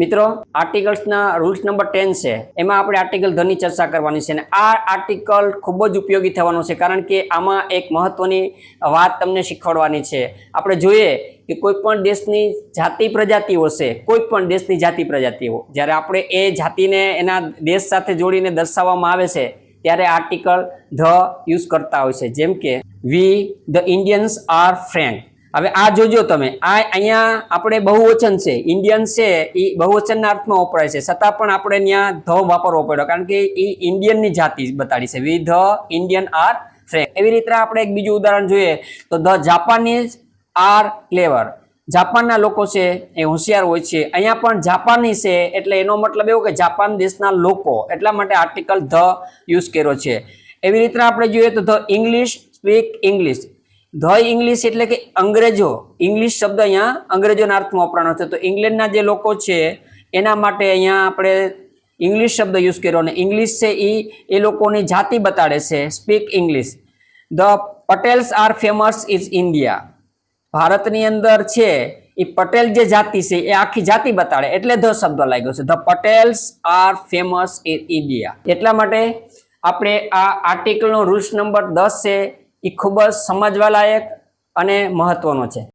મિત્રો આર્ટિકલ્સના rules number 10 છે, એમાં આપણે આર્ટિકલ ધની ચર્ચા કરવાની છે અને આ આર્ટિકલ ખૂબ જ ઉપયોગી થવાનો છે, કારણ કે આમાં એક મહત્વની વાત તમને શીખવાડવાની છે। આપણે જોઈએ કે કોઈ પણ દેશની જાતિ પ્રજાતિઓ છે, કોઈ પણ દેશની જાતિ પ્રજાતિઓ જ્યારે આપણે એ જાતિને એના દેશ સાથે જોડીને દર્શાવવામાં આવે છે ત્યારે આર્ટિકલ ધ યુઝ કરતા હોય છે। જેમ કે we the Indians are frank. હવે આ જોજો તમે, આ અહીંયા આપણે બહુવચન છે, ઇન્ડિયન છે એ બહુવચનના અર્થમાં વપરાય છે, છતાં પણ આપણે ત્યાં ધ વાપરવો પડ્યો, કારણ કે એ ઇન્ડિયનની જાતિ બતાડી છે, we the Indian are frank. એવી રીતે આપણે એક બીજું ઉદાહરણ જોઈએ તો ધ જાપાનીઝ આર ક્લેવર। જાપાનના લોકો છે એ હોશિયાર હોય છે। અહીંયા પણ જાપાની છે એટલે એનો મતલબ એવો કે જાપાન દેશના લોકો, એટલા માટે આર્ટિકલ ધ યુઝ કર્યો છે। એવી રીતે આપણે જોઈએ તો the English speak English. The English એટલે કે અંગ્રેજો, ઇંગ્લિશ શબ્દ અહીંયા અંગ્રેજોના અર્થમાં વપરાનો છે, તો ઇંગ્લેન્ડના જે લોકો છે એના માટે અહીંયા આપણે ઇંગ્લિશ શબ્દ યુઝ કર્યો અને ઇંગ્લિશ છે એ લોકોની જાતિ બતાડે છે, speak English. The Patels are famous is India. ભારતની અંદર છે એ પટેલ જે જાતિ છે એ આખી જાતિ બતાડે એટલે ધ શબ્દ લાગ્યો છે, the Patels are famous in India. એટલા માટે આપણે આ આર્ટિકલનો રૂલ્સ નંબર 10 છે એ ખૂબ જ સમજવા લાયક અને મહત્વનો છે।